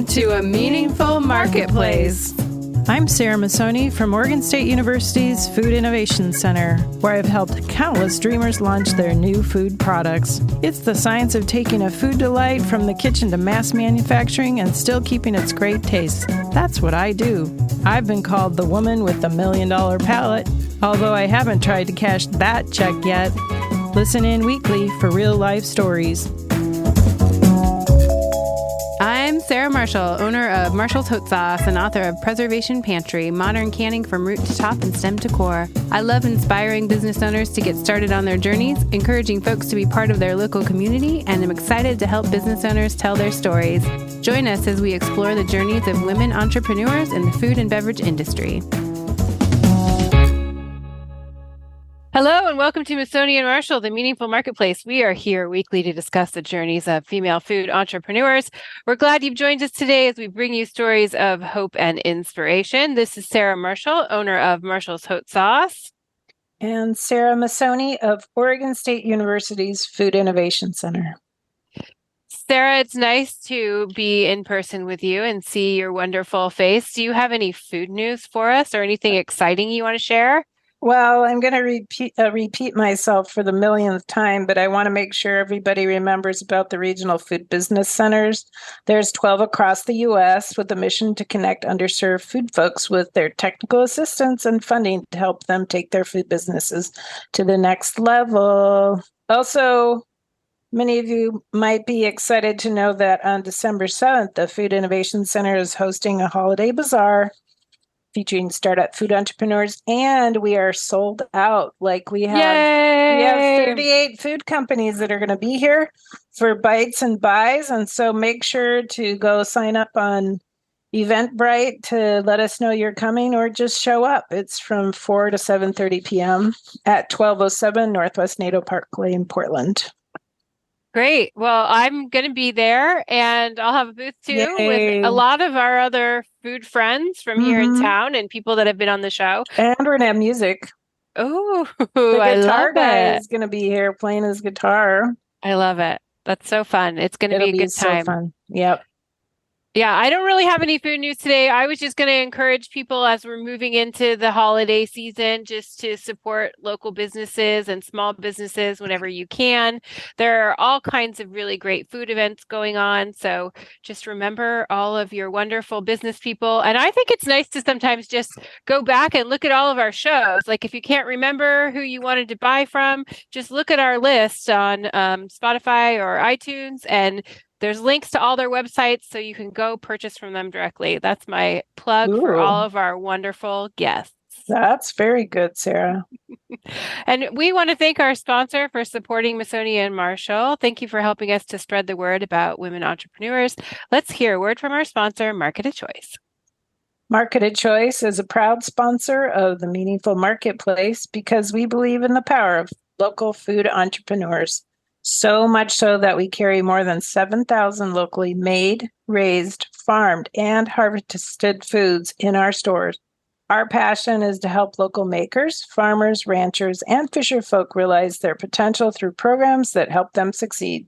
to a meaningful marketplace. I'm Sarah Masoni from Oregon State University's Food Innovation Center, where I've helped countless dreamers launch their new food products. It's the science of taking a food delight from the kitchen to mass manufacturing and still keeping its great taste. That's what I do. I've been called the woman with the $1 million palate, although I haven't tried to cash that check yet. Listen in weekly for real-life stories. I'm Sarah Marshall, owner of Marshall's Hot Sauce and author of Preservation Pantry, modern canning from root to top and stem to core. I love inspiring business owners to get started on their journeys, encouraging folks to be part of their local community, and I'm excited to help business owners tell their stories. Join us as we explore the journeys of women entrepreneurs in the food and beverage industry. Hello and welcome to Masoni and Marshall, the Meaningful Marketplace. We are here weekly to discuss the journeys of female food entrepreneurs. We're glad you've joined us today as we bring you stories of hope and inspiration. This is Sarah Marshall, owner of Marshall's Hot Sauce. And Sarah Masoni of Oregon State University's Food Innovation Center. Sarah, it's nice to be in person with you and see your wonderful face. Do you have any food news for us or anything exciting you want to share? Well, I'm going to repeat myself for the millionth time, but I want to make sure everybody remembers about the regional food business centers. There's 12 across the U.S. with a mission to connect underserved food folks with their technical assistance and funding to help them take their food businesses to the next level. Also, many of you might be excited to know that on December 7th, the Food Innovation Center is hosting a holiday bazaar featuring startup food entrepreneurs, and we are sold out. Like we have 38 food companies that are going to be here for bites and buys, and so make sure to go sign up on Eventbrite to let us know you're coming, or just show up. It's from 4 to 7:30 p.m. at 1207 Northwest NATO Parkway in Portland. Great. Well, I'm going to be there and I'll have a booth too with a lot of our other food friends from here in town and people that have been on the show. And we're going to have music. Oh, the guitar guy is going to be here playing his guitar. I love it. That's so fun. It's going to be a good time. So fun. Yep. Yeah, I don't really have any food news today. I was just going to encourage people as we're moving into the holiday season just to support local businesses and small businesses whenever you can. There are all kinds of really great food events going on. So just remember all of your wonderful business people. And I think it's nice to sometimes just go back and look at all of our shows. Like if you can't remember who you wanted to buy from, just look at our list on Spotify or iTunes, and there's links to all their websites so you can go purchase from them directly. That's my plug for all of our wonderful guests. That's very good, Sarah. And we want to thank our sponsor for supporting Masoni and Marshall. Thank you for helping us to spread the word about women entrepreneurs. Let's hear a word from our sponsor, Marketed Choice. Marketed Choice is a proud sponsor of the Meaningful Marketplace because we believe in the power of local food entrepreneurs. So much so that we carry more than 7,000 locally made, raised, farmed, and harvested foods in our stores. Our passion is to help local makers, farmers, ranchers, and fisher folk realize their potential through programs that help them succeed.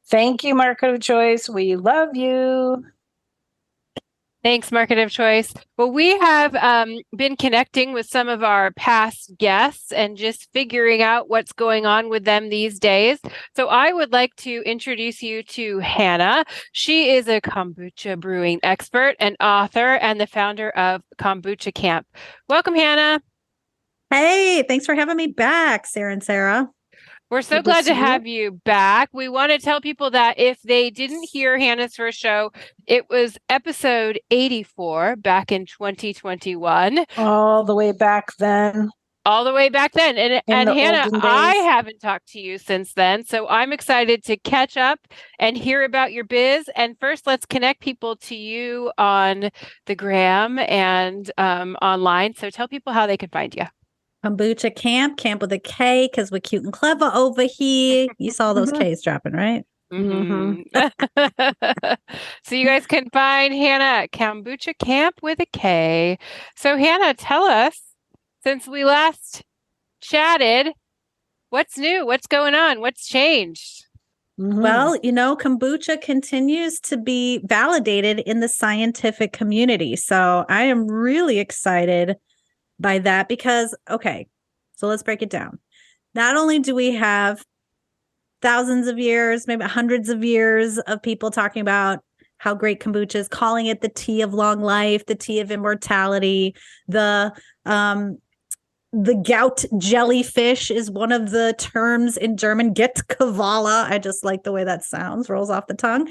Thank you, Market of Choice. We love you. Thanks, Market of Choice. Well, we have been connecting with some of our past guests and just figuring out what's going on with them these days. So I would like to introduce you to Hannah. She is a kombucha brewing expert and author and the founder of Kombucha Kamp. Welcome, Hannah. Hey, thanks for having me back, Sarah and Sarah. We're so glad to have you back. We want to tell people that if they didn't hear Hannah's first show, it was episode 84 back in 2021. All the way back then. All the way back then. And Hannah, I haven't talked to you since then. So I'm excited to catch up and hear about your biz. And first, let's connect people to you on the gram and online. So tell people how they can find you. Kombucha Kamp with a K because we're cute and clever over here. You saw those Ks dropping, right? Mm-hmm. So you guys can find Hannah at Kombucha Kamp with a K. So Hannah, tell us, since we last chatted, what's new? What's going on? What's changed? Well, kombucha continues to be validated in the scientific community. So I am really excited by that because, okay, so let's break it down. Not only do we have thousands of years, maybe hundreds of years of people talking about how great kombucha is, calling it the tea of long life, the tea of immortality, the gout jellyfish is one of the terms in German, Getkavala. I just like the way that sounds, rolls off the tongue.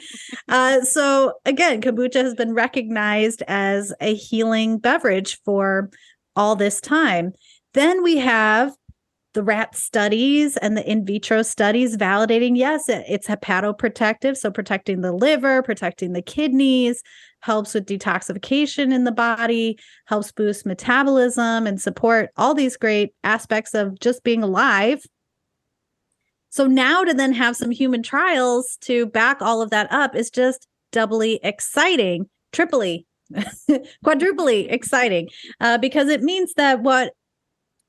So again, kombucha has been recognized as a healing beverage for all this time. Then we have the rat studies and the in vitro studies validating, yes, it's hepatoprotective, so protecting the liver, protecting the kidneys, helps with detoxification in the body, helps boost metabolism and support all these great aspects of just being alive. So now to then have some human trials to back all of that up is just doubly exciting, triply, quadruply exciting, because it means that what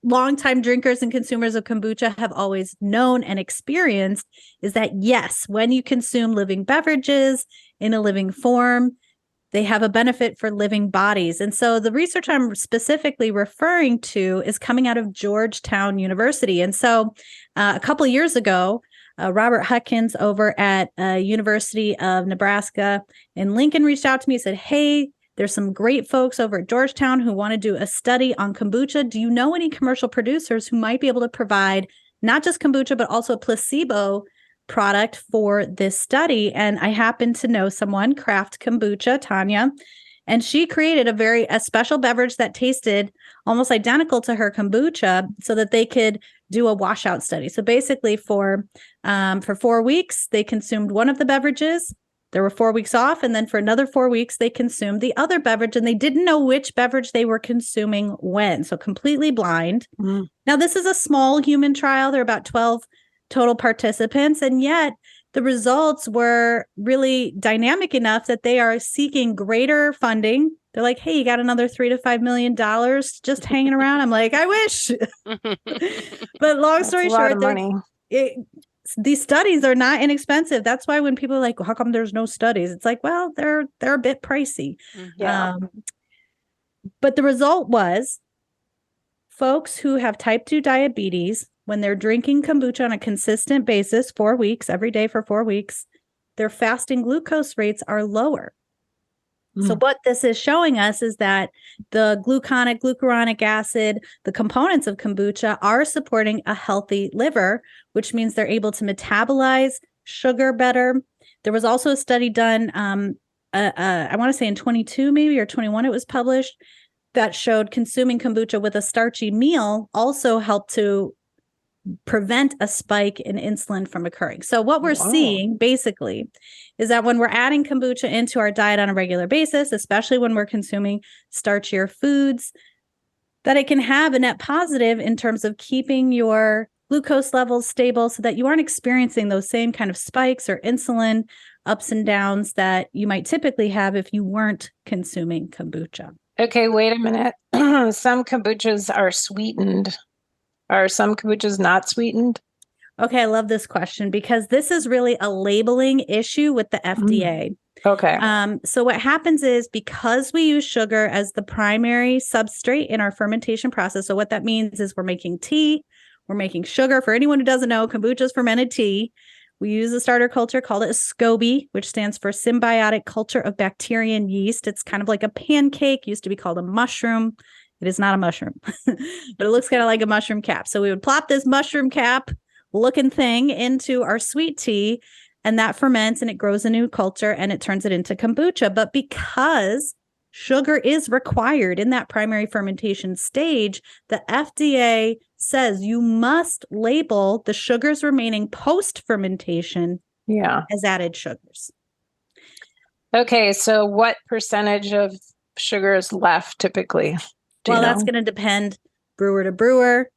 longtime drinkers and consumers of kombucha have always known and experienced is that, yes, when you consume living beverages in a living form, they have a benefit for living bodies. And so the research I'm specifically referring to is coming out of Georgetown University. And so a couple of years ago, Robert Hutkins over at University of Nebraska in Lincoln reached out to me and said, hey, there's some great folks over at Georgetown who want to do a study on kombucha. Do you know any commercial producers who might be able to provide not just kombucha, but also a placebo product for this study? And I happen to know someone, Craft Kombucha, Tanya, and she created a special beverage that tasted almost identical to her kombucha so that they could do a washout study. So basically for 4 weeks, they consumed one of the beverages. There were 4 weeks off. And then for another 4 weeks, they consumed the other beverage and they didn't know which beverage they were consuming when. So completely blind. Now, this is a small human trial. There are about 12 total participants. And yet the results were really dynamic enough that they are seeking greater funding. They're like, hey, you got another $3 to $5 million just hanging around. I'm like, I wish. But long story short, these studies are not inexpensive. That's why when people are like, well, how come there's no studies? It's like, well, they're a bit pricey. Yeah. But the result was folks who have type 2 diabetes, when they're drinking kombucha on a consistent basis, 4 weeks, every day for 4 weeks, their fasting glucose rates are lower. So what this is showing us is that the glucuronic acid, the components of kombucha are supporting a healthy liver, which means they're able to metabolize sugar better. There was also a study done, I want to say in 22 maybe or 21 it was published, that showed consuming kombucha with a starchy meal also helped to prevent a spike in insulin from occurring. So what we're seeing basically is that when we're adding kombucha into our diet on a regular basis, especially when we're consuming starchier foods, that it can have a net positive in terms of keeping your glucose levels stable so that you aren't experiencing those same kind of spikes or insulin ups and downs that you might typically have if you weren't consuming kombucha. Okay, wait a minute. Some kombuchas are sweetened. Are some kombuchas not sweetened? Okay, I love this question because this is really a labeling issue with the FDA. Okay. So what happens is because we use sugar as the primary substrate in our fermentation process, so what that means is we're making tea, we're making sugar. For anyone who doesn't know, kombucha is fermented tea. We use a starter culture called a SCOBY, which stands for symbiotic culture of bacteria and yeast. It's kind of like a pancake, used to be called a mushroom. It is not a mushroom, but it looks kind of like a mushroom cap. So we would plop this mushroom cap looking thing into our sweet tea, and that ferments and it grows a new culture and it turns it into kombucha. But because sugar is required in that primary fermentation stage, the FDA says you must label the sugars remaining post-fermentation as added sugars. Okay, so what percentage of sugar is left typically? Well, that's going to depend brewer to brewer,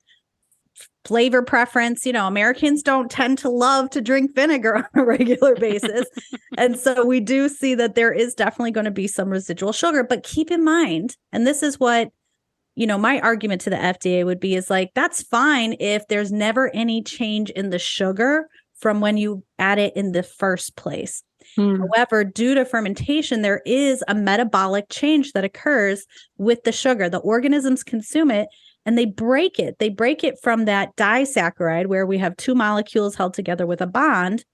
flavor preference. Americans don't tend to love to drink vinegar on a regular basis. And so we do see that there is definitely going to be some residual sugar. But keep in mind, and this is what, my argument to the FDA would be is like, that's fine if there's never any change in the sugar from when you add it in the first place. Hmm. However, due to fermentation, there is a metabolic change that occurs with the sugar. The organisms consume it and they break it. They break it from that disaccharide where we have two molecules held together with a bond.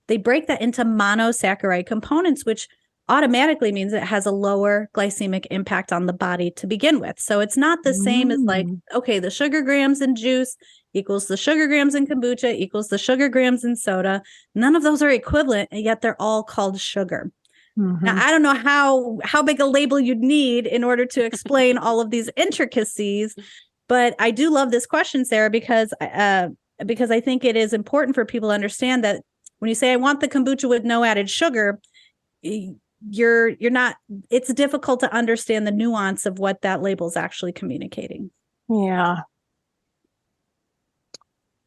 They break that into monosaccharide components, which automatically means it has a lower glycemic impact on the body to begin with. So it's not the same as like, okay, the sugar grams in juice equals the sugar grams in kombucha equals the sugar grams in soda. None of those are equivalent, and yet they're all called sugar. Now, I don't know how big a label you'd need in order to explain all of these intricacies, but I do love this question, Sarah, because I think it is important for people to understand that when you say, I want the kombucha with no added sugar, you're not, it's difficult to understand the nuance of what that label is actually communicating. Yeah.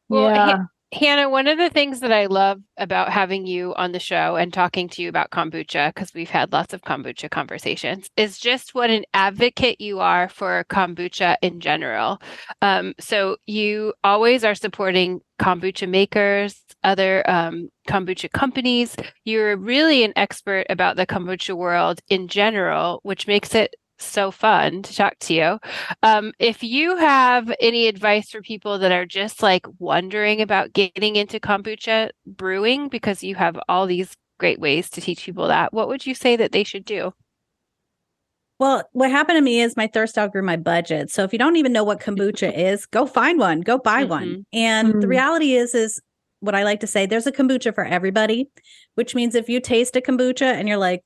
Well, Yeah. Hannah, one of the things that I love about having you on the show and talking to you about kombucha, because we've had lots of kombucha conversations, is just what an advocate you are for kombucha in general. So you always are supporting kombucha makers, other kombucha companies. You're really an expert about the kombucha world in general, which makes it so fun to talk to you. If you have any advice for people that are just like wondering about getting into kombucha brewing, because you have all these great ways to teach people that, what would you say that they should do? Well, what happened to me is my thirst outgrew my budget. So if you don't even know what kombucha is, go find one, go buy one. And the reality is what I like to say, there's a kombucha for everybody, which means if you taste a kombucha and you're like,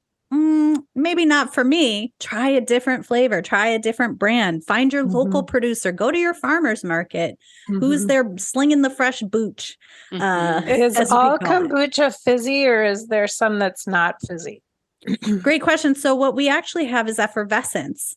maybe not for me, try a different flavor, try a different brand, find your local producer, go to your farmer's market, who's there slinging the fresh booch. Is all kombucha fizzy, or is there some that's not fizzy? Great question. So what we actually have is effervescence.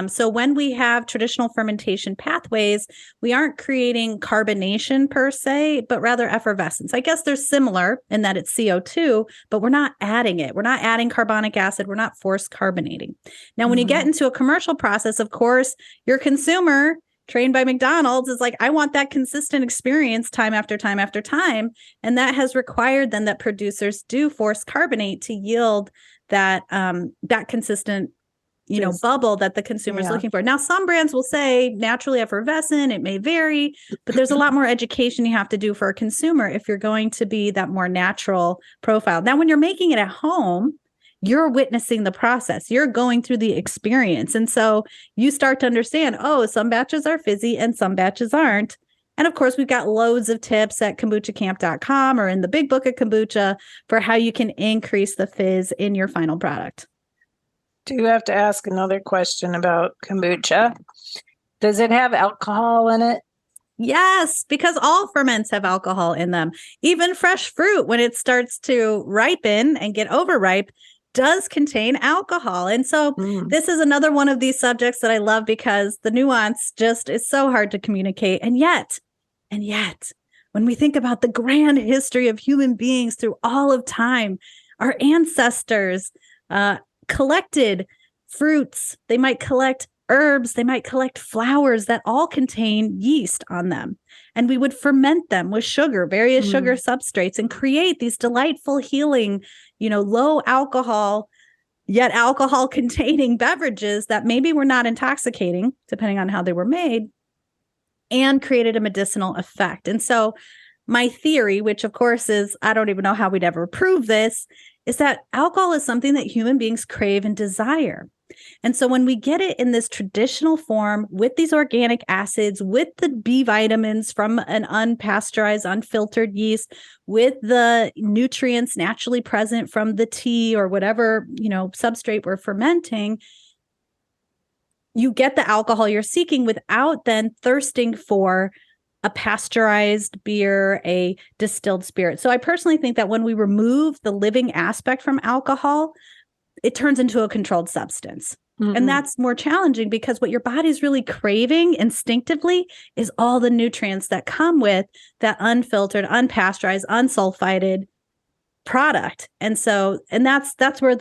So when we have traditional fermentation pathways, we aren't creating carbonation per se, but rather effervescence. I guess they're similar in that it's CO2, but we're not adding it. We're not adding carbonic acid. We're not forced carbonating. Now, when you get into a commercial process, of course, your consumer trained by McDonald's is like, I want that consistent experience time after time after time. And that has required then that producers do force carbonate to yield that consistent bubble that the consumer is looking for. Now, some brands will say naturally effervescent, it may vary, but there's a lot more education you have to do for a consumer if you're going to be that more natural profile. Now, when you're making it at home, you're witnessing the process, you're going through the experience. And so you start to understand, oh, some batches are fizzy and some batches aren't. And of course, we've got loads of tips at kombuchakamp.com or in the big book of kombucha for how you can increase the fizz in your final product. Do you have to ask another question about kombucha? Does it have alcohol in it? Yes, because all ferments have alcohol in them. Even fresh fruit, when it starts to ripen and get overripe, does contain alcohol. And so this is another one of these subjects that I love because the nuance just is so hard to communicate. And yet, when we think about the grand history of human beings through all of time, our ancestors collected fruits, they might collect herbs, they might collect flowers that all contain yeast on them. And we would ferment them with sugar, various sugar substrates, and create these delightful, healing, low alcohol, yet alcohol containing beverages that maybe were not intoxicating, depending on how they were made, and created a medicinal effect. And so my theory, which of course is, I don't even know how we'd ever prove this, is that alcohol is something that human beings crave and desire. And so when we get it in this traditional form with these organic acids, with the B vitamins from an unpasteurized, unfiltered yeast, with the nutrients naturally present from the tea or whatever, substrate we're fermenting, you get the alcohol you're seeking without then thirsting for a pasteurized beer, a distilled spirit. So I personally think that when we remove the living aspect from alcohol, it turns into a controlled substance. And that's more challenging because what your body's really craving instinctively is all the nutrients that come with that unfiltered, unpasteurized, unsulfited product. And that's where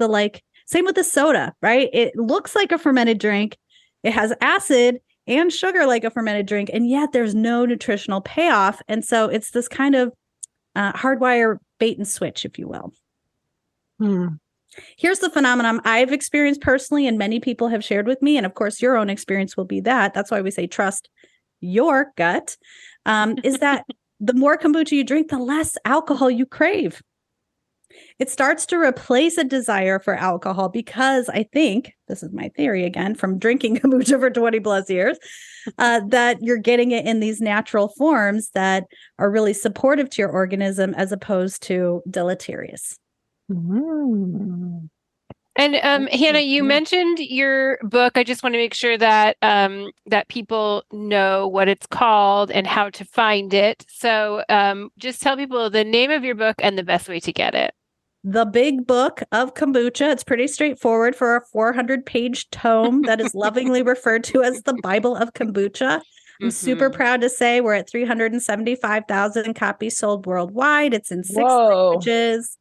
same with the soda, right? It looks like a fermented drink. It has acid and sugar like a fermented drink, and yet there's no nutritional payoff. And so it's this kind of hardwire bait and switch, if you will. Hmm. Here's the phenomenon I've experienced personally, and many people have shared with me. And of course, your own experience will be that. That's why we say trust your gut, is that the more kombucha you drink, the less alcohol you crave. It starts to replace a desire for alcohol because I think, this is my theory again, from drinking kombucha for 20 plus years, that you're getting it in these natural forms that are really supportive to your organism as opposed to deleterious. Mm. And Hannah, you mentioned your book. I just want to make sure that that people know what it's called and how to find it. So just tell people the name of your book and the best way to get it. The Big Book of Kombucha. It's pretty straightforward for a 400-page tome that is lovingly referred to as the Bible of Kombucha. I'm super proud to say we're at 375,000 copies sold worldwide. It's in 6 languages.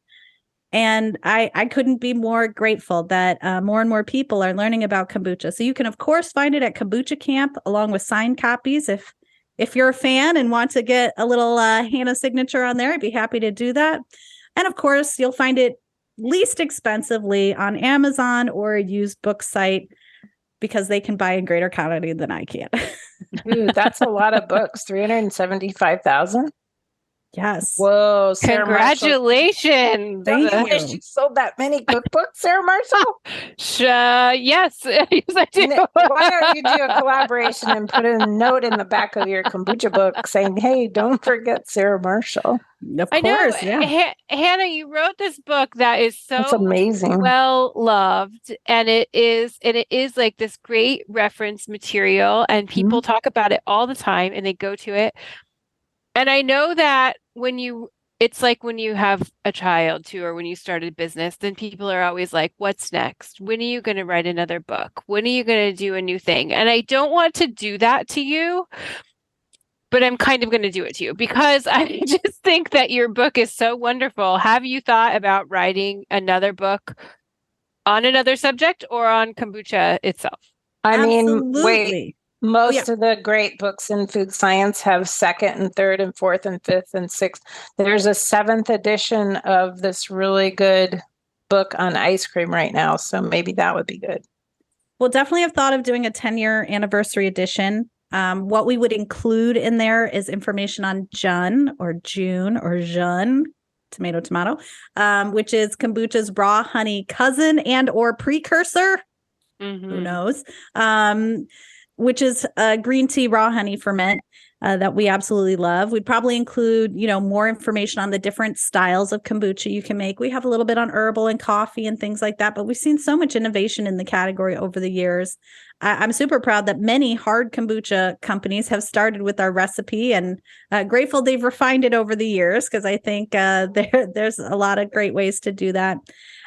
And I couldn't be more grateful that more and more people are learning about kombucha. So you can, of course, find it at Kombucha Kamp along with signed copies. If you're a fan and want to get a little Hannah signature on there, I'd be happy to do that. And of course, you'll find it least expensively on Amazon or a used book site because they can buy in greater quantity than I can. Dude, that's a lot of books. 375,000. Yes. Whoa, Sarah Congratulations. Thank Marshall. you. Wish you sold that many cookbooks, Sarah Marshall. Yes, yes, I do. Why don't you do a collaboration and put a note in the back of your kombucha book saying, hey, don't forget Sarah Marshall. Of I know, course, yeah. Hannah, you wrote this book that is That's so amazing. well loved, and it is like this great reference material, and people talk about it all the time, and they go to it. And I know that it's like when you have a child too, or when you start a business, then people are always like, what's next? When are you going to write another book? When are you going to do a new thing? And I don't want to do that to you, but I'm kind of going to do it to you because I just think that your book is so wonderful. Have you thought about writing another book on another subject or on kombucha itself? I mean, Absolutely. wait. Most of the great books in food science have second and third and fourth and fifth and sixth. There's a 7th edition of this really good book on ice cream right now. So maybe that would be good. We'll definitely have thought of doing a 10-year anniversary edition. What we would include in there is information on Jun or June or Jun, tomato, which is kombucha's raw honey cousin and or precursor. Who knows? Which is a green tea raw honey ferment that we absolutely love. We'd probably include, more information on the different styles of kombucha you can make. We have a little bit on herbal and coffee and things like that, but we've seen so much innovation in the category over the years. I'm super proud that many hard kombucha companies have started with our recipe and grateful they've refined it over the years because I think there's a lot of great ways to do that.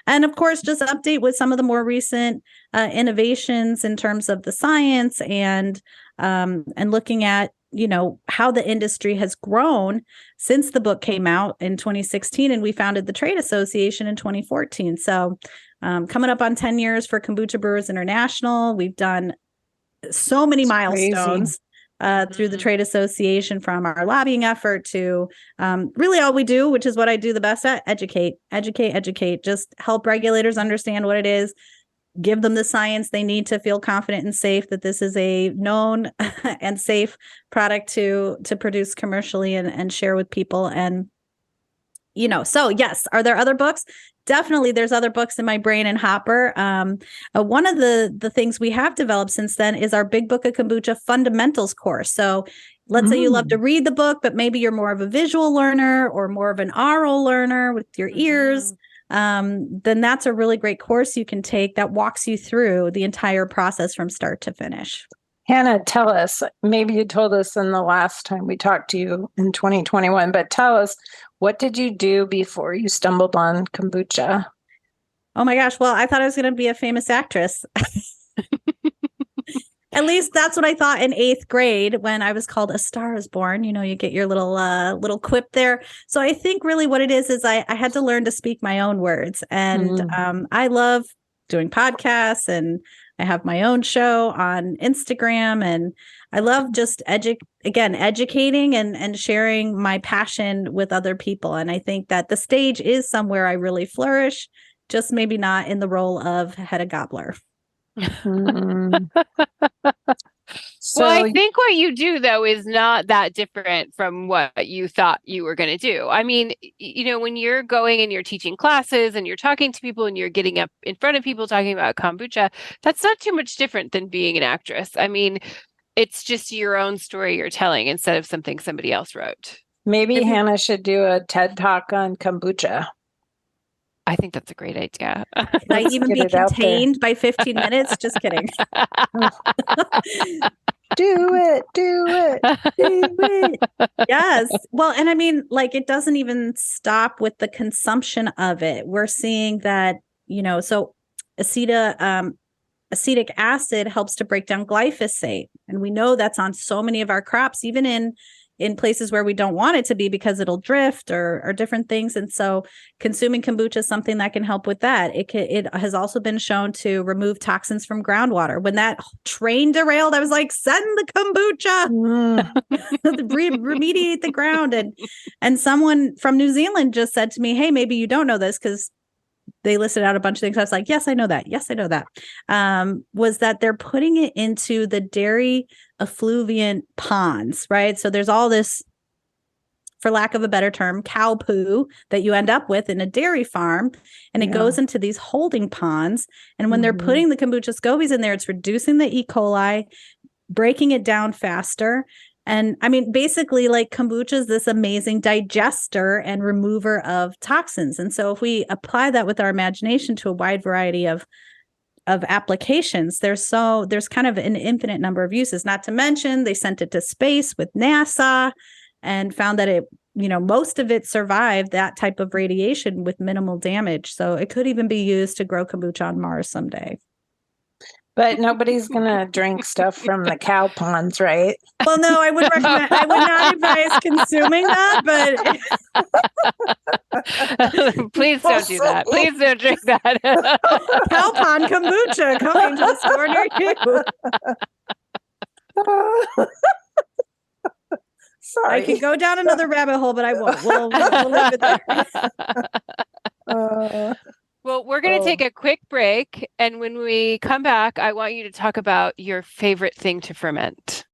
And of course, just update with some of the more recent innovations in terms of the science and looking at, how the industry has grown since the book came out in 2016 and we founded the Trade Association in 2014. So coming up on 10 years for Kombucha Brewers International, we've done so many milestones through the Trade Association, from our lobbying effort to really all we do, which is what I do the best at: educate, just help regulators understand what it is, give them the science they need to feel confident and safe that this is a known and safe product to produce commercially and share with people. And, so yes, are there other books? Definitely, there's other books in my brain and hopper. One of the things we have developed since then is our Big Book of Kombucha Fundamentals course. So let's say you love to read the book, but maybe you're more of a visual learner or more of an oral learner with your ears. Then that's a really great course you can take that walks you through the entire process from start to finish. Hannah, tell us, maybe you told us in the last time we talked to you in 2021, but tell us, what did you do before you stumbled on kombucha? Oh my gosh. Well, I thought I was going to be a famous actress. At least that's what I thought in 8th grade when I was called A Star Is Born. You get your little quip there. So I think really what it is I had to learn to speak my own words. And I love doing podcasts, and I have my own show on Instagram. And I love just educating and sharing my passion with other people. And I think that the stage is somewhere I really flourish, just maybe not in the role of head of gobbler. Mm. Well, I So think what you do, though, is not that different from what you thought you were going to do. I mean, when you're going and you're teaching classes and you're talking to people and you're getting up in front of people talking about kombucha, that's not too much different than being an actress. I mean, it's just your own story you're telling instead of something somebody else wrote. maybe Hannah should do a TED Talk on kombucha. I think that's a great idea. Can I Let's even get be it out there. contained by 15 minutes? Just kidding. Do it. Do it. Yes. Well, and I mean, like, it doesn't even stop with the consumption of it. We're seeing that, so acetic acid helps to break down glyphosate. And we know that's on so many of our crops, even in places where we don't want it to be because it'll drift or different things. And so consuming kombucha is something that can help with that. It has also been shown to remove toxins from groundwater. When that train derailed, I was like, send the kombucha, remediate the ground. And someone from New Zealand just said to me, hey, maybe you don't know this because they listed out a bunch of things. I was like, yes, I know that. Yes, I know that. Was that they're putting it into the dairy effluent ponds, right? So there's all this, for lack of a better term, cow poo that you end up with in a dairy farm. And it goes into these holding ponds. And when they're putting the kombucha scobies in there, it's reducing the E. coli, breaking it down faster. And I mean, basically, like, kombucha is this amazing digester and remover of toxins. And so if we apply that with our imagination to a wide variety of applications, there's kind of an infinite number of uses. Not to mention, they sent it to space with NASA and found that it, most of it survived that type of radiation with minimal damage. So it could even be used to grow kombucha on Mars someday. But nobody's going to drink stuff from the cow ponds, right? Well, no, I would not advise consuming that, but please don't do that. Please don't drink that. cow pond kombucha coming to the store near you. Sorry. I could go down another rabbit hole, but I won't. We'll leave it there. Well, we're going to take a quick break. And when we come back, I want you to talk about your favorite thing to ferment.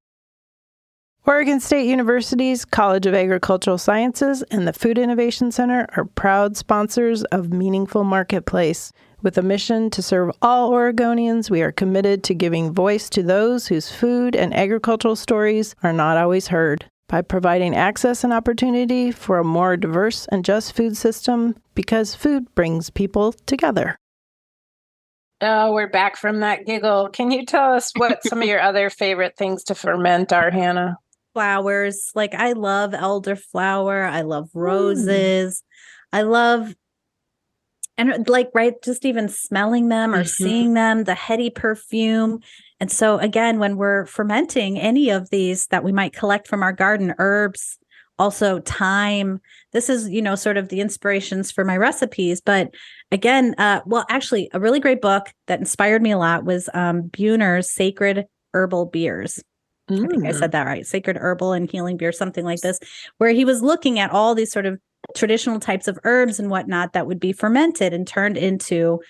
Oregon State University's College of Agricultural Sciences and the Food Innovation Center are proud sponsors of Meaningful Marketplace. With a mission to serve all Oregonians, we are committed to giving voice to those whose food and agricultural stories are not always heard. By providing access and opportunity for a more diverse and just food system, because food brings people together. Oh, we're back from that giggle. Can you tell us what some of your other favorite things to ferment are, Hannah? Flowers. Like, I love elderflower. I love roses. I love, and like, right, just even smelling them or seeing them, the heady perfume. And so again, when we're fermenting any of these that we might collect from our garden, herbs, also thyme, this is, sort of the inspirations for my recipes. But again, actually, a really great book that inspired me a lot was Buhner's Sacred Herbal Beers. I think I said that right. Sacred Herbal and Healing Beer, something like this, where he was looking at all these sort of traditional types of herbs and whatnot that would be fermented and turned into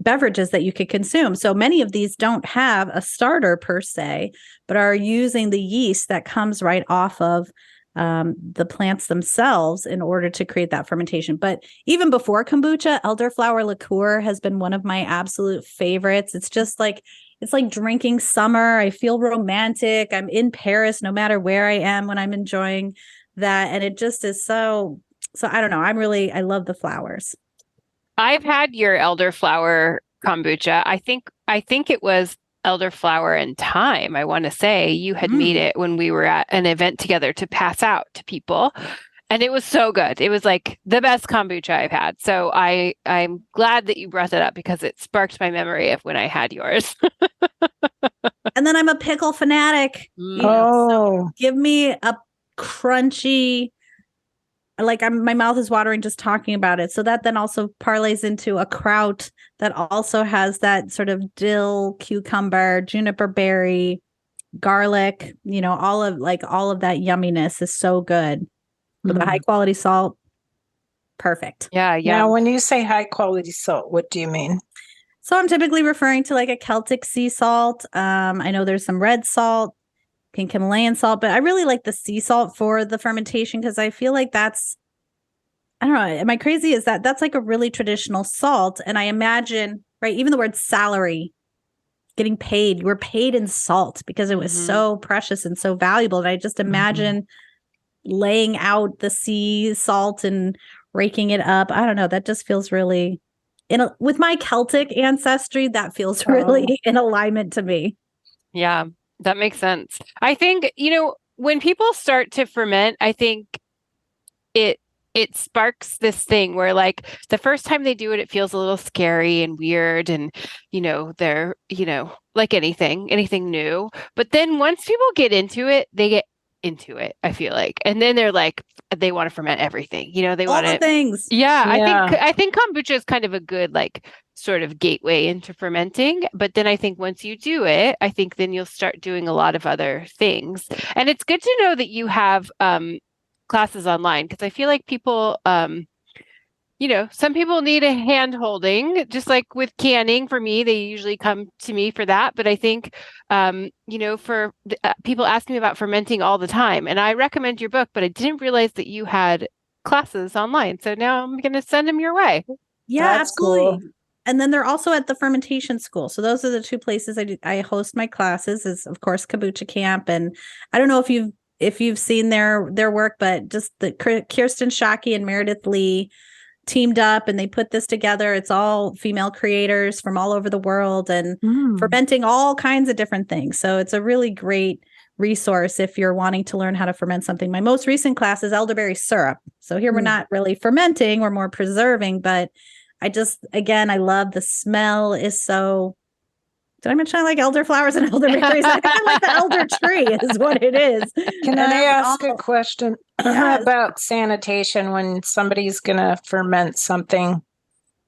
beverages that you could consume. So many of these don't have a starter per se, but are using the yeast that comes right off of the plants themselves in order to create that fermentation. But even before kombucha, elderflower liqueur has been one of my absolute favorites. It's just like, it's like drinking summer. I feel romantic. I'm in Paris, no matter where I am when I'm enjoying that. And it just is so I don't know. I love the flowers. I've had your elderflower kombucha. I think it was elderflower and thyme. I want to say you had made it when we were at an event together to pass out to people. And it was so good. It was like the best kombucha I've had. So I'm glad that you brought that up because it sparked my memory of when I had yours. And then I'm a pickle fanatic. So give me a crunchy, like my mouth is watering just talking about it. So that then also parlays into a kraut that also has that sort of dill, cucumber, juniper berry, garlic, all of that yumminess is so good. With a high quality salt, perfect. Yeah. Now, when you say high quality salt, what do you mean? So I'm typically referring to like a Celtic sea salt. I know there's some red salt, pink Himalayan salt, but I really like the sea salt for the fermentation because I feel like that's, I don't know, am I crazy? Is that's like a really traditional salt? And I imagine, right, even the word salary, getting paid, we're paid in salt because it was so precious and so valuable. And I just imagine laying out the sea salt and raking it up. I don't know. That just feels really, with my Celtic ancestry, that feels really in alignment to me. Yeah, that makes sense. I think, when people start to ferment, I think it sparks this thing where like the first time they do it, it feels a little scary and weird and, they're, like anything new. But then once people get into it, they get into it, I feel like. And then they're like, they want to ferment everything, they All want the to things. Yeah, I think kombucha is kind of a good like sort of gateway into fermenting. But then I think once you do it, I think then you'll start doing a lot of other things. And it's good to know that you have classes online because I feel like people some people need a hand holding, just like with canning. For me, they usually come to me for that. But I think, for people ask me about fermenting all the time, and I recommend your book, but I didn't realize that you had classes online. So now I'm going to send them your way. Yeah, That's absolutely. cool. And then they're also at the fermentation school. So those are the two places I host my classes is of course Kombucha Kamp. And I don't know if you've seen their work, but just the Kirsten Shockey and Meredith Lee teamed up and they put this together. It's all female creators from all over the world and fermenting all kinds of different things. So it's a really great resource if you're wanting to learn how to ferment something. My most recent class is elderberry syrup. So here we're not really fermenting, we're more preserving, but I love the smell is so. Did I mention I like elderflowers and elderberries? I kind of like the elder tree is what it is. Can I ask a question about sanitation when somebody's going to ferment something?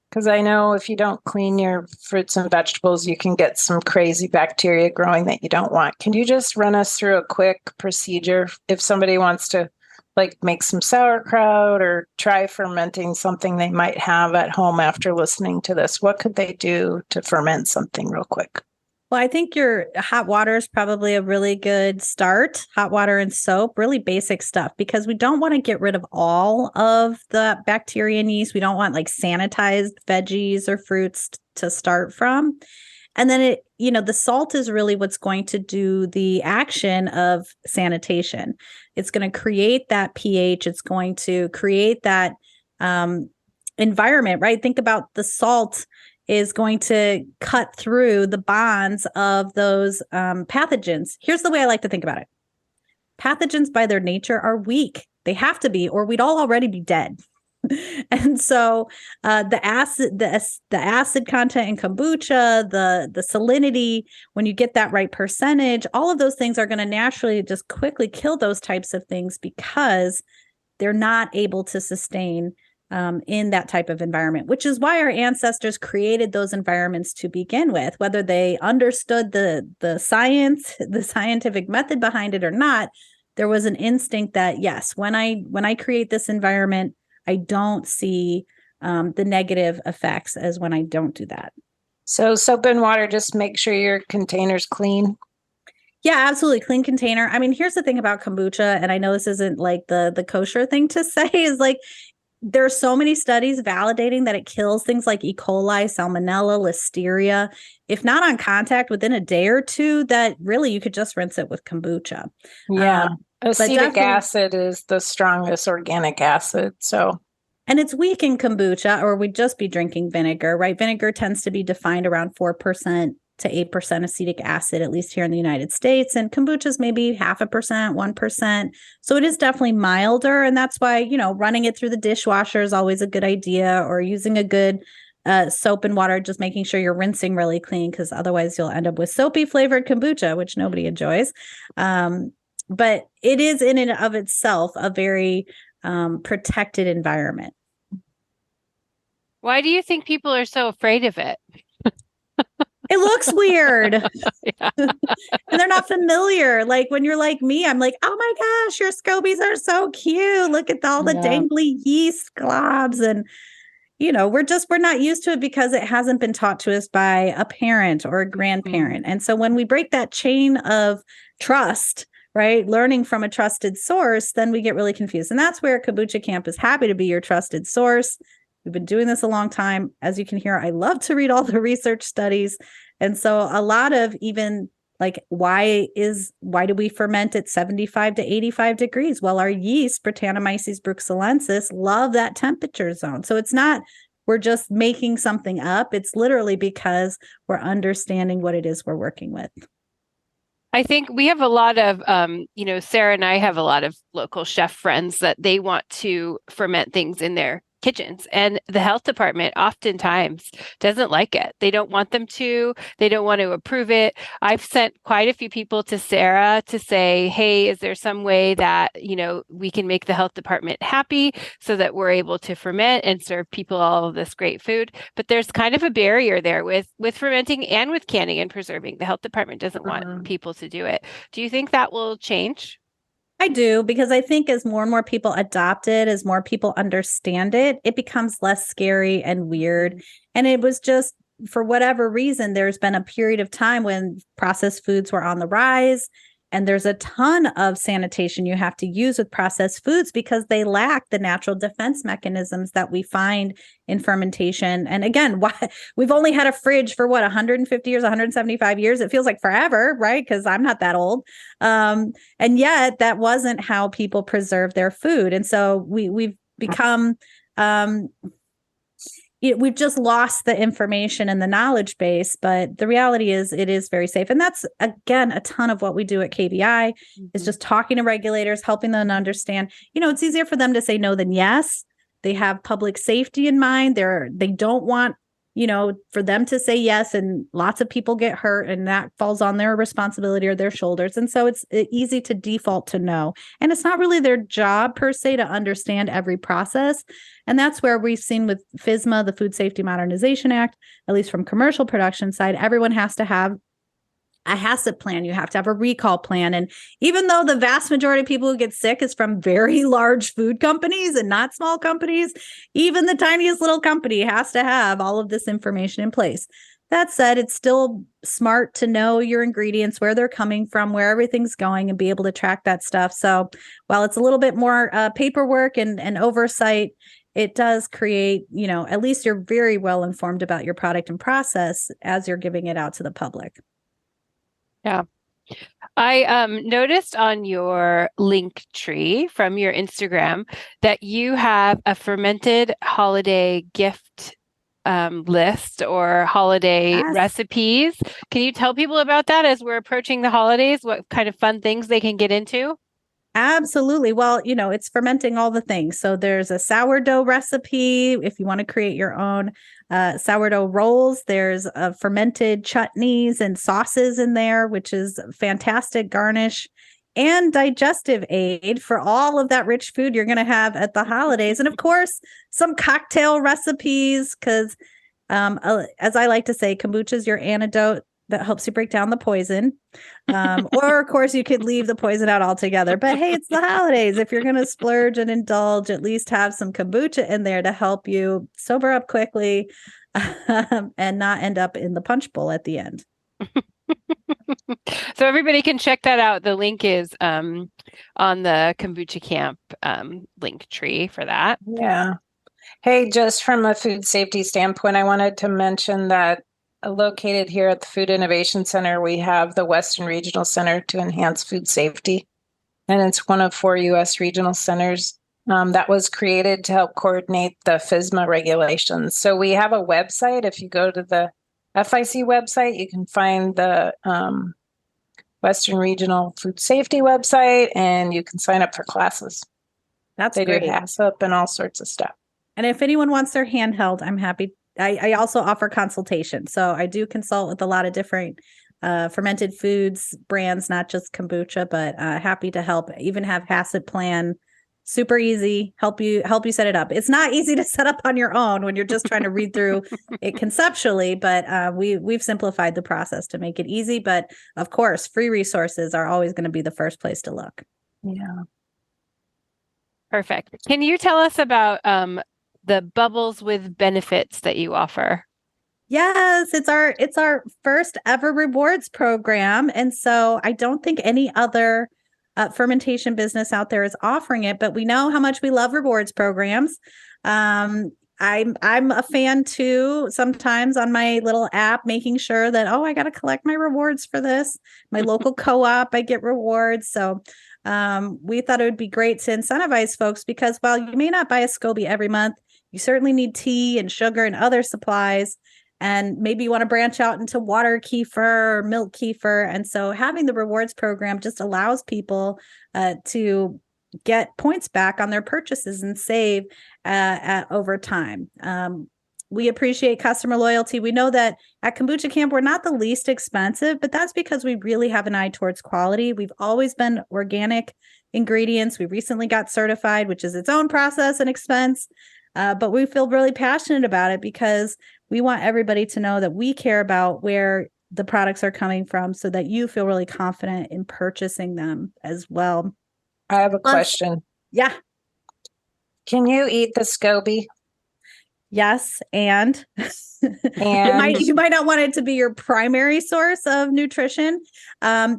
Because I know if you don't clean your fruits and vegetables, you can get some crazy bacteria growing that you don't want. Can you just run us through a quick procedure if somebody wants to like make some sauerkraut or try fermenting something they might have at home after listening to this? What could they do to ferment something real quick? Well, I think your hot water is probably a really good start. Hot water and soap, really basic stuff, because we don't want to get rid of all of the bacteria and yeast. We don't want like sanitized veggies or fruits to start from. And then the salt is really what's going to do the action of sanitation. It's going to create that pH. It's going to create that environment, right? Think about the salt is going to cut through the bonds of those pathogens. Here's the way I like to think about it. Pathogens by their nature are weak. They have to be, or we'd all already be dead. And so the acid content in kombucha, the salinity, when you get that right percentage, all of those things are going to naturally just quickly kill those types of things because they're not able to sustain in that type of environment, which is why our ancestors created those environments to begin with, whether they understood the science, the scientific method behind it or not. There was an instinct that, yes, when I create this environment, I don't see the negative effects as when I don't do that. So soap and water, just make sure your container's clean. Yeah, absolutely. Clean container. I mean, here's the thing about kombucha, and I know this isn't like the kosher thing to say, is like there are so many studies validating that it kills things like E. coli, salmonella, listeria. If not on contact within a day or two, that really you could just rinse it with kombucha. Yeah. Acetic acid is the strongest organic acid. And it's weak in kombucha, or we'd just be drinking vinegar, right? Vinegar tends to be defined around 4% to 8% acetic acid, at least here in the United States. And kombucha is maybe 0.5%, 1%. So it is definitely milder. And that's why, running it through the dishwasher is always a good idea, or using a good soap and water, just making sure you're rinsing really clean, because otherwise you'll end up with soapy flavored kombucha, which nobody enjoys. But it is in and of itself a very protected environment. Why do you think people are so afraid of it? It looks weird. Yeah. And they're not familiar. Like when you're like me, I'm like, oh my gosh, your scobies are so cute. Look at all the dangly yeast globs. And, we're not used to it because it hasn't been taught to us by a parent or a grandparent. And so when we break that chain of trust, right, learning from a trusted source, then we get really confused. And that's where Kombucha Kamp is happy to be your trusted source. We've been doing this a long time. As you can hear, I love to read all the research studies. And so a lot of even like, why do we ferment at 75 to 85 degrees? Well, our yeast, Brettanomyces bruxellensis, love that temperature zone. So it's not, we're just making something up. It's literally because we're understanding what it is we're working with. I think we have a lot of, Sarah and I have a lot of local chef friends that they want to ferment things in their kitchens, and the health department oftentimes doesn't like it. They don't want them to. They don't want to approve it. I've sent quite a few people to Sarah to say, hey, is there some way that, we can make the health department happy so that we're able to ferment and serve people all of this great food? But there's kind of a barrier there with fermenting and with canning and preserving. The health department doesn't want people to do it. Do you think that will change? I do, because I think as more and more people adopt it, as more people understand it, it becomes less scary and weird. And it was just, for whatever reason, there's been a period of time when processed foods were on the rise. And there's a ton of sanitation you have to use with processed foods because they lack the natural defense mechanisms that we find in fermentation. And again, why we've only had a fridge for 150 years, 175 years. It feels like forever, right? Because I'm not that old. And yet that wasn't how people preserve their food. And so we've become we've just lost the information and the knowledge base, but the reality is it is very safe. And that's, again, a ton of what we do at KBI is just talking to regulators, helping them understand, it's easier for them to say no than yes. They have public safety in mind. They don't want, for them to say yes, and lots of people get hurt, and that falls on their responsibility or their shoulders. And so it's easy to default to no. And it's not really their job per se to understand every process. And that's where we've seen with FSMA, the Food Safety Modernization Act, at least from commercial production side, everyone has to have a HACCP plan. You have to have a recall plan. And even though the vast majority of people who get sick is from very large food companies and not small companies, even the tiniest little company has to have all of this information in place. That said, it's still smart to know your ingredients, where they're coming from, where everything's going, and be able to track that stuff. So while it's a little bit more paperwork and oversight, it does create, at least you're very well informed about your product and process as you're giving it out to the public. Yeah. I noticed on your link tree from your Instagram that you have a fermented holiday gift list or holiday recipes. Can you tell people about that as we're approaching the holidays? What kind of fun things they can get into? Absolutely. Well, it's fermenting all the things. So there's a sourdough recipe if you want to create your own sourdough rolls. There's fermented chutneys and sauces in there, which is fantastic garnish and digestive aid for all of that rich food you're going to have at the holidays. And of course, some cocktail recipes, because as I like to say, kombucha is your antidote that helps you break down the poison. Or of course you could leave the poison out altogether, but hey, it's the holidays. If you're going to splurge and indulge, at least have some kombucha in there to help you sober up quickly and not end up in the punch bowl at the end. So everybody can check that out. The link is on the Kombucha Kamp link tree for that. Yeah. Hey, just from a food safety standpoint, I wanted to mention that located here at the Food Innovation Center, we have the Western Regional Center to Enhance Food Safety. And it's one of 4 U.S. regional centers that was created to help coordinate the FSMA regulations. So we have a website. If you go to the FIC website, you can find the Western Regional Food Safety website, and you can sign up for classes. They great. do HACCP and all sorts of stuff. And if anyone wants their handheld, I'm happy. I also offer consultation. So I do consult with a lot of different fermented foods brands, not just kombucha, but happy to help. Even have HACCP plan super easy, help you set it up. It's not easy to set up on your own when you're just trying to read through it conceptually, but we've simplified the process to make it easy. But of course, free resources are always going to be the first place to look. Yeah. Perfect. Can you tell us about the bubbles with benefits that you offer? Yes, it's our first ever rewards program. And so I don't think any other fermentation business out there is offering it, but we know how much we love rewards programs. I'm a fan too, sometimes on my little app, making sure that, I got to collect my rewards for this. My local co-op, I get rewards. So we thought it would be great to incentivize folks, because while you may not buy a SCOBY every month, you certainly need tea and sugar and other supplies. And maybe you want to branch out into water kefir or milk kefir. And so having the rewards program just allows people to get points back on their purchases and save over time. We appreciate customer loyalty. We know that at Kombucha Kamp, we're not the least expensive, but that's because we really have an eye towards quality. We've always been organic ingredients. We recently got certified, which is its own process and expense. But we feel really passionate about it because we want everybody to know that we care about where the products are coming from, so that you feel really confident in purchasing them as well. I have a question. Yeah. Can you eat the SCOBY? Yes. And you might not want it to be your primary source of nutrition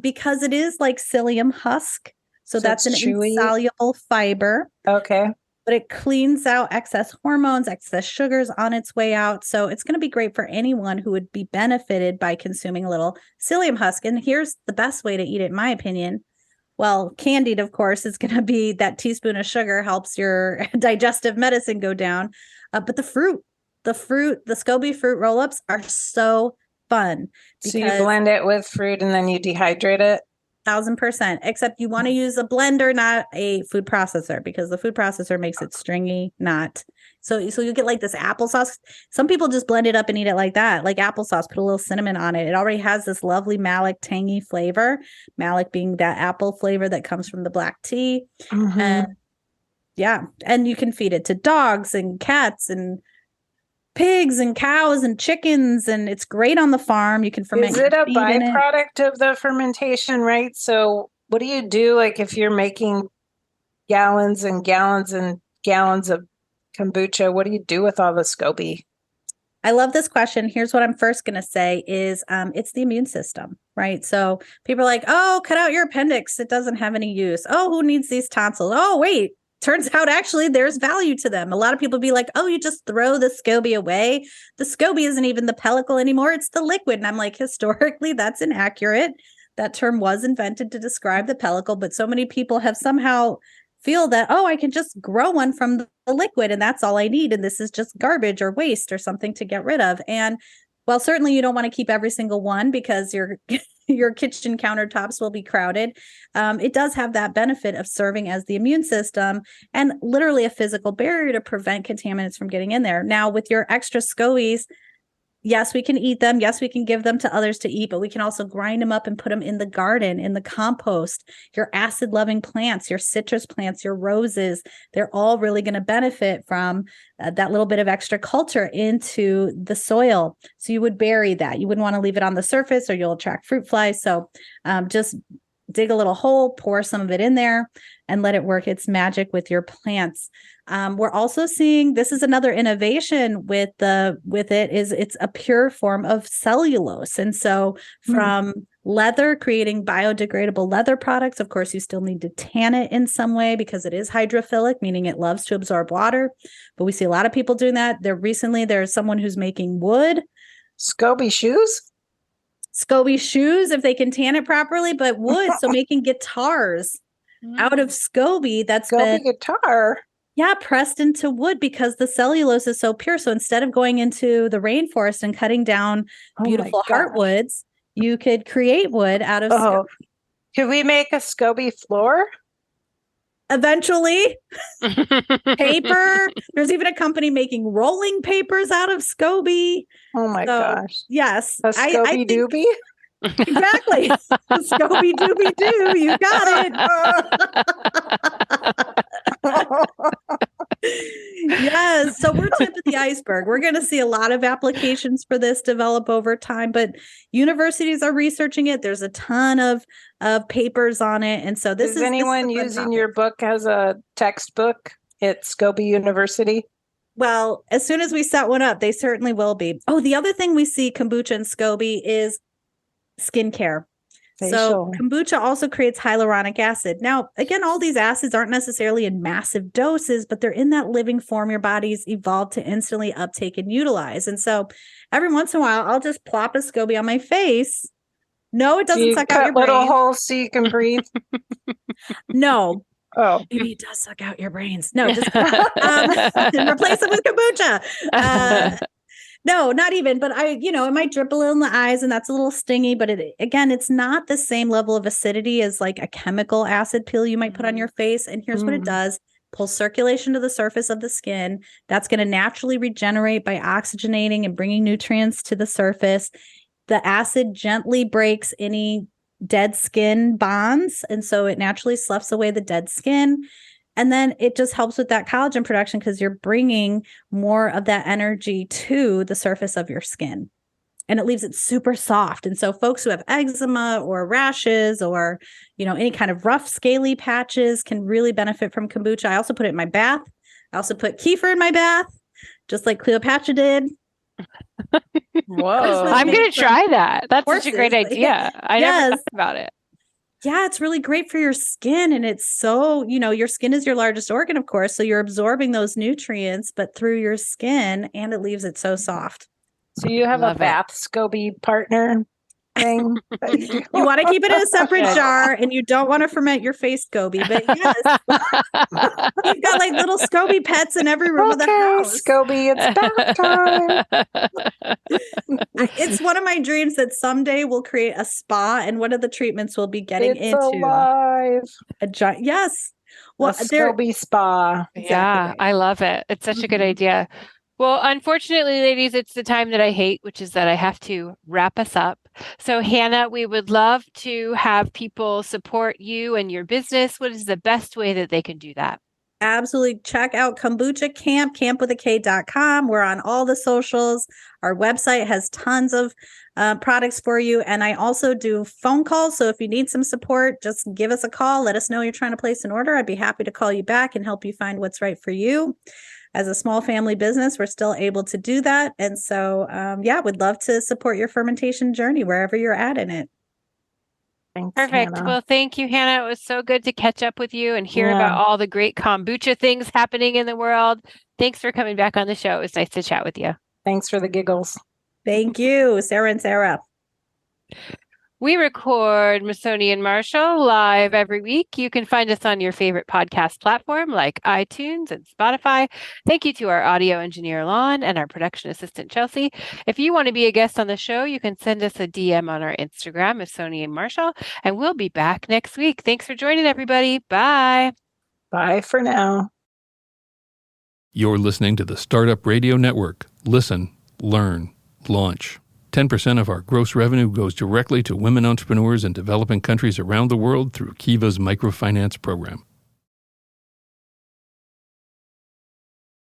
because it is like psyllium husk. So that's an insoluble fiber. Okay. But it cleans out excess hormones, excess sugars on its way out. So it's going to be great for anyone who would be benefited by consuming a little psyllium husk. And here's the best way to eat it, in my opinion. Well, candied, of course, is going to be that teaspoon of sugar helps your digestive medicine go down. But the SCOBY fruit roll-ups are so fun. So you blend it with fruit and then you dehydrate it? 1,000%, except you want to use a blender, not a food processor, because the food processor makes it stringy, not. So you get like this applesauce. Some people just blend it up and eat it like that, like applesauce, put a little cinnamon on it. It already has this lovely malic tangy flavor, malic being that apple flavor that comes from the black tea. Mm-hmm. And yeah, and you can feed it to dogs and cats and pigs and cows and chickens, and it's great on the farm. You can ferment. Is it a byproduct of the fermentation, right? So what do you do, like if you're making gallons and gallons and gallons of kombucha, what do you do with all the SCOBY? I love this question. Here's what I'm first going to say is it's the immune system, right? So people are like, cut out your appendix. It doesn't have any use. Who needs these tonsils? Wait. Turns out actually there's value to them. A lot of people be like, you just throw the SCOBY away. The SCOBY isn't even the pellicle anymore. It's the liquid. And I'm like, historically, that's inaccurate. That term was invented to describe the pellicle, but so many people have somehow feel that, I can just grow one from the liquid and that's all I need. And this is just garbage or waste or something to get rid of. And well, certainly you don't want to keep every single one because your kitchen countertops will be crowded. It does have that benefit of serving as the immune system and literally a physical barrier to prevent contaminants from getting in there. Now, with your extra SCOBYs, yes, we can eat them. Yes, we can give them to others to eat, but we can also grind them up and put them in the garden, in the compost. Your acid-loving plants, your citrus plants, your roses, they're all really going to benefit from that little bit of extra culture into the soil. So you would bury that. You wouldn't want to leave it on the surface or you'll attract fruit flies. So just dig a little hole, pour some of it in there, and let it work its magic with your plants. We're also seeing, this is another innovation with it, is it's a pure form of cellulose. And so from leather, creating biodegradable leather products, of course, you still need to tan it in some way because it is hydrophilic, meaning it loves to absorb water. But we see a lot of people doing that. There's someone who's making wood. SCOBY shoes? SCOBY shoes, if they can tan it properly, but wood. So making guitars out of SCOBY. That's SCOBY guitar. Yeah, pressed into wood because the cellulose is so pure. So instead of going into the rainforest and cutting down beautiful heartwoods, you could create wood out of SCOBY. Could we make a SCOBY floor? Eventually. Paper. There's even a company making rolling papers out of SCOBY. Oh my gosh. Yes. A SCOBY doobie? Exactly. SCOBY dooby doo. You got it. iceberg. We're going to see a lot of applications for this develop over time, but universities are researching it. There's a ton of papers on it. And so Is anyone using your book as a textbook at SCOBY University? Well, as soon as we set one up, they certainly will be. Oh, the other thing we see kombucha and SCOBY is skincare. So kombucha also creates hyaluronic acid. Now, again, all these acids aren't necessarily in massive doses, but they're in that living form your body's evolved to instantly uptake and utilize. And so every once in a while, I'll just plop a SCOBY on my face. No, it doesn't suck out your brains. Little hole so you can breathe. No. Oh, maybe it does suck out your brains. No, just and replace it with kombucha. No, not even. But it might drip a little in the eyes, and that's a little stingy. But it's not the same level of acidity as like a chemical acid peel you might put on your face. And here's what it does: pull circulation to the surface of the skin. That's going to naturally regenerate by oxygenating and bringing nutrients to the surface. The acid gently breaks any dead skin bonds, and so it naturally sloughs away the dead skin. And then it just helps with that collagen production because you're bringing more of that energy to the surface of your skin, and it leaves it super soft. And so folks who have eczema or rashes or, any kind of rough scaly patches can really benefit from kombucha. I also put it in my bath. I also put kefir in my bath, just like Cleopatra did. Whoa. I'm going to try that. That's such a great idea. I never thought about it. Yeah, it's really great for your skin. And it's so, your skin is your largest organ, of course. So you're absorbing those nutrients, but through your skin, and it leaves it so soft. So you have a bath SCOBY partner thing? You want to keep it in a separate jar, and you don't want to ferment your face SCOBY. But yes, you've got like little SCOBY pets in every room of the house. SCOBY, it's bath time. It's one of my dreams that someday we'll create a spa, and one of the treatments we'll be getting into alive. A giant. Yes, well, a SCOBY spa. Exactly. Yeah, I love it. It's such a good idea. Well, unfortunately, ladies, it's the time that I hate, which is that I have to wrap us up. So, Hannah, we would love to have people support you and your business. What is the best way that they can do that? Absolutely. Check out Kombucha Kamp, kampwithak.com. We're on all the socials. Our website has tons of products for you. And I also do phone calls. So if you need some support, just give us a call. Let us know you're trying to place an order. I'd be happy to call you back and help you find what's right for you. As a small family business, we're still able to do that. And so, we'd love to support your fermentation journey wherever you're at in it. Thanks, Perfect. Hannah. Well, thank you, Hannah. It was so good to catch up with you and hear about all the great kombucha things happening in the world. Thanks for coming back on the show. It was nice to chat with you. Thanks for the giggles. Thank you, Sarah and Sarah. We record Masoni and Marshall live every week. You can find us on your favorite podcast platform like iTunes and Spotify. Thank you to our audio engineer, Lon, and our production assistant, Chelsea. If you want to be a guest on the show, you can send us a DM on our Instagram, Masoni and Marshall, and we'll be back next week. Thanks for joining, everybody. Bye. Bye for now. You're listening to the Startup Radio Network. Listen, learn, launch. 10% of our gross revenue goes directly to women entrepreneurs in developing countries around the world through Kiva's microfinance program.